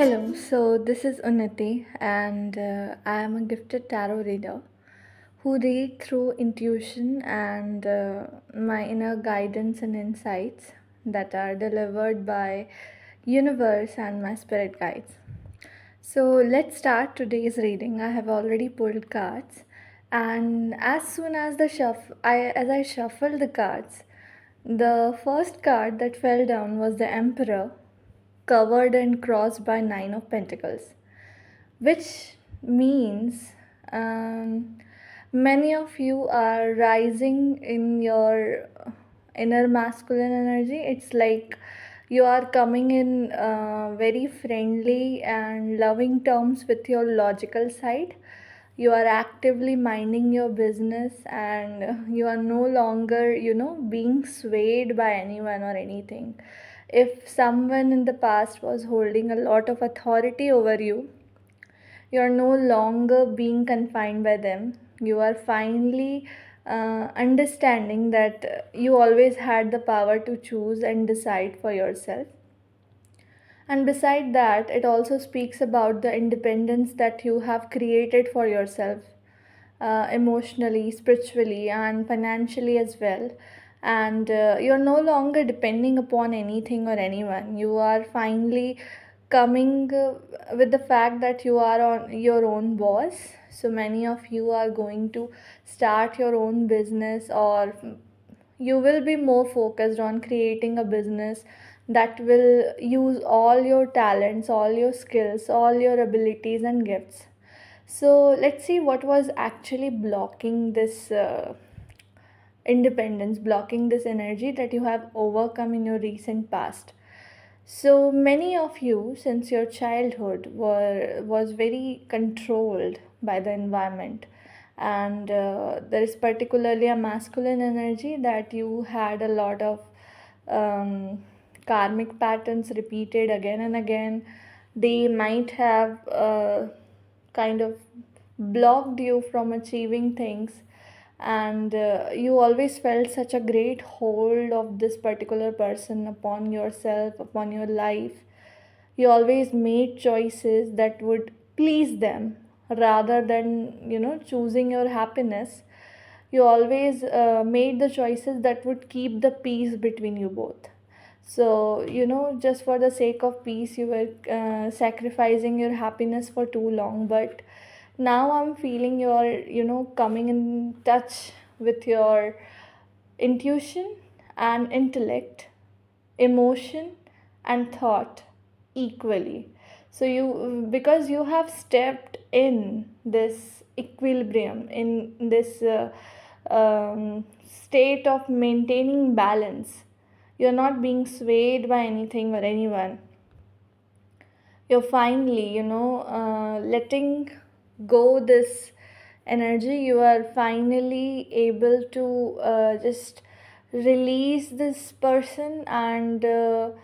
Hello, so this is Unnati, and I am a gifted tarot reader who read through intuition and my inner guidance and insights that are delivered by universe and my spirit guides. So let's start today's reading. I have already pulled cards, and as soon as as I shuffled the cards, the first card that fell down was the Emperor, covered and crossed by Nine of Pentacles, which means um, many of you are rising in your inner masculine energy. It's like you are coming in very friendly and loving terms with your logical side. You are actively minding your business, and you are no longer, being swayed by anyone or anything. If someone in the past was holding a lot of authority over you, you're no longer being confined by them. You are finally understanding that you always had the power to choose and decide for yourself. And beside that, it also speaks about the independence that you have created for yourself, emotionally, spiritually, and financially as well. And you're no longer depending upon anything or anyone. You are finally coming with the fact that you are on your own boss. So many of you are going to start your own business, or you will be more focused on creating a business that will use all your talents, all your skills, all your abilities and gifts. So let's see what was actually blocking this independence, blocking this energy that you have overcome in your recent past. So many of you, since your childhood, was very controlled by the environment, and there is particularly a masculine energy that you had a lot of karmic patterns repeated again and again. They might have kind of blocked you from achieving things, and you always felt such a great hold of this particular person upon yourself, upon your life. You always made choices that would please them rather than choosing your happiness. You always made the choices that would keep the peace between you both. So just for the sake of peace, you were sacrificing your happiness for too long. But now I'm feeling you're coming in touch with your intuition and intellect, emotion and thought equally. So you, because you have stepped in this equilibrium, in this state of maintaining balance. You're not being swayed by anything or anyone. You're finally letting go this energy. You are finally able to just release this person and the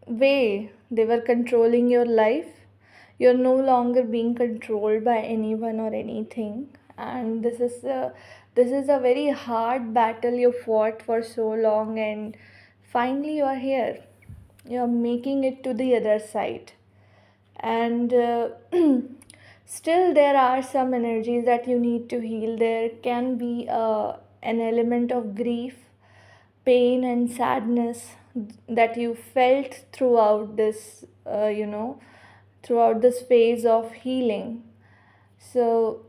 way they were controlling your life. You're no longer being controlled by anyone or anything, and this is a very hard battle you fought for so long, and finally you are here. You're making it to the other side, and still there are some energies that you need to heal. There can be an element of grief, pain and sadness that you felt throughout this throughout this phase of healing. So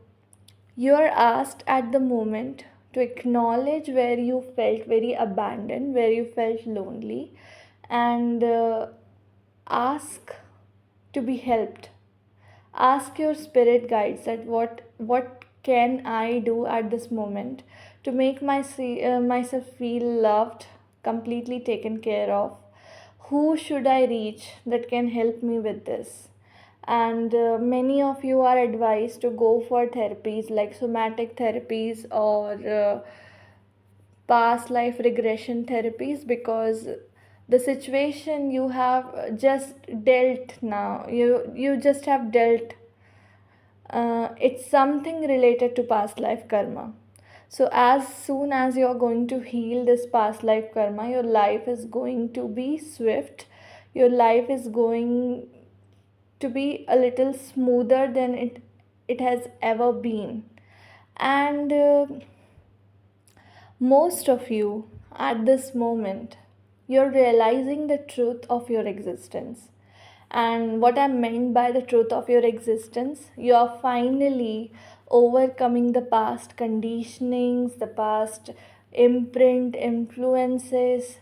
you are asked at the moment to acknowledge where you felt very abandoned, where you felt lonely, and ask to be helped. Ask your spirit guides that what can I do at this moment to make myself feel loved, completely taken care of. Who should I reach that can help me with this? And many of you are advised to go for therapies like somatic therapies or past life regression therapies, because the situation you have just dealt now, you just have dealt, it's something related to past life karma. So as soon as you're going to heal this past life karma, your life is going to be swift. Your life is going to be a little smoother than it has ever been. And most of you at this moment, you're realizing the truth of your existence. And what I meant by the truth of your existence, you are finally overcoming the past conditionings, the past imprint, influences,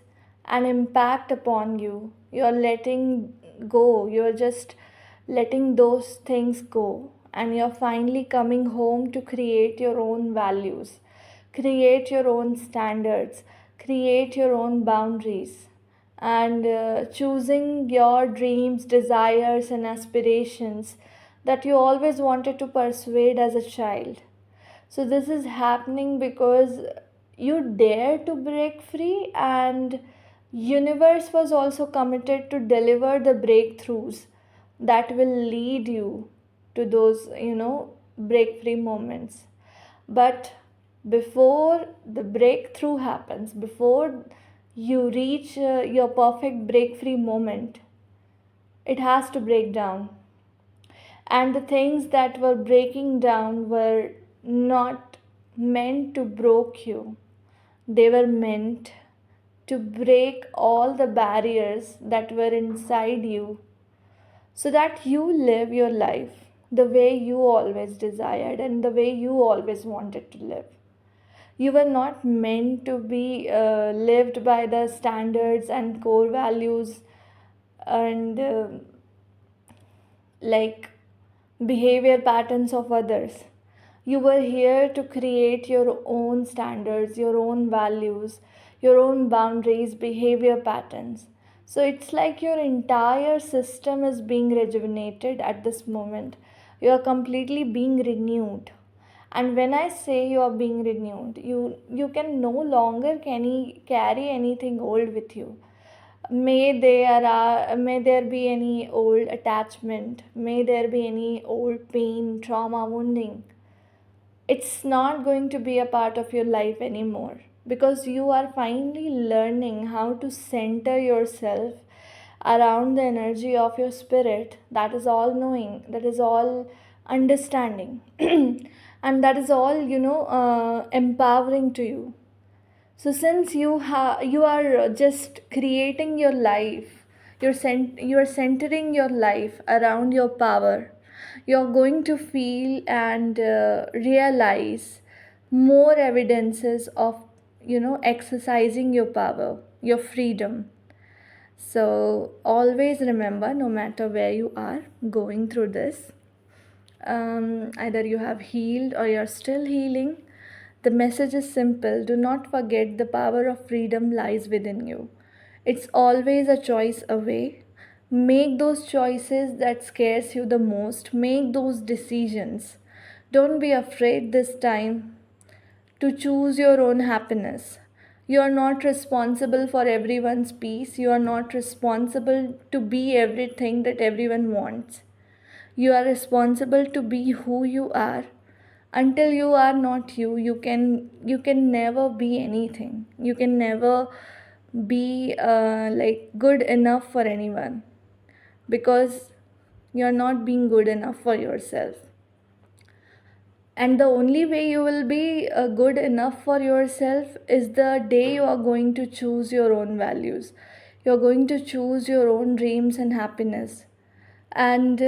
and impact upon you. You're letting go, you're just letting those things go, and you're finally coming home to create your own values, create your own standards, create your own boundaries, and choosing your dreams, desires, and aspirations that you always wanted to persuade as a child. So this is happening because you dare to break free, and universe was also committed to deliver the breakthroughs that will lead you to those, break free moments. But before the breakthrough happens, before you reach your perfect break free moment, it has to break down. And the things that were breaking down were not meant to break you, they were meant to break all the barriers that were inside you, so that you live your life the way you always desired and the way you always wanted to live. You were not meant to be lived by the standards and core values and like behavior patterns of others. You were here to create your own standards, your own values, your own boundaries, behavior patterns. So it's like your entire system is being rejuvenated at this moment. You are completely being renewed. And when I say you are being renewed, you can no longer carry anything old with you. May there be any old attachment, may there be any old pain, trauma, wounding. It's not going to be a part of your life anymore, because you are finally learning how to center yourself around the energy of your spirit that is all knowing, that is all understanding, and that is all, empowering to you. So since you are just creating your life, you are centering your life around your power. You're going to feel and realize more evidences of, exercising your power, your freedom. So always remember, no matter where you are going through this, either you have healed or you're still healing, the message is simple. Do not forget the power of freedom lies within you. It's always a choice away. Make those choices that scares you the most. Make those decisions. Don't be afraid this time to choose your own happiness. You are not responsible for everyone's peace. You are not responsible to be everything that everyone wants. You are responsible to be who you are. Until you are not you, you can never be anything. You can never be good enough for anyone, because you're not being good enough for yourself. And the only way you will be good enough for yourself is the day you are going to choose your own values. You're going to choose your own dreams and happiness. And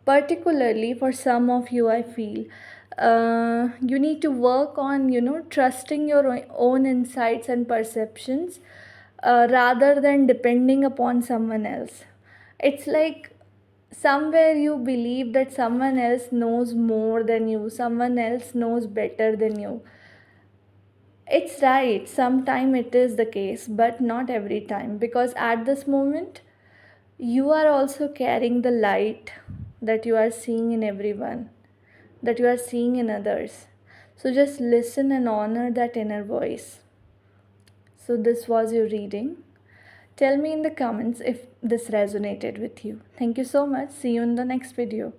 particularly for some of you, I feel you need to work on, trusting your own insights and perceptions rather than depending upon someone else. It's like somewhere you believe that someone else knows more than you, someone else knows better than you. It's right, sometime it is the case, but not every time, because at this moment you are also carrying the light that you are seeing in everyone, that you are seeing in others. So just listen and honor that inner voice. So this was your reading. Tell me in the comments if this resonated with you. Thank you so much. See you in the next video.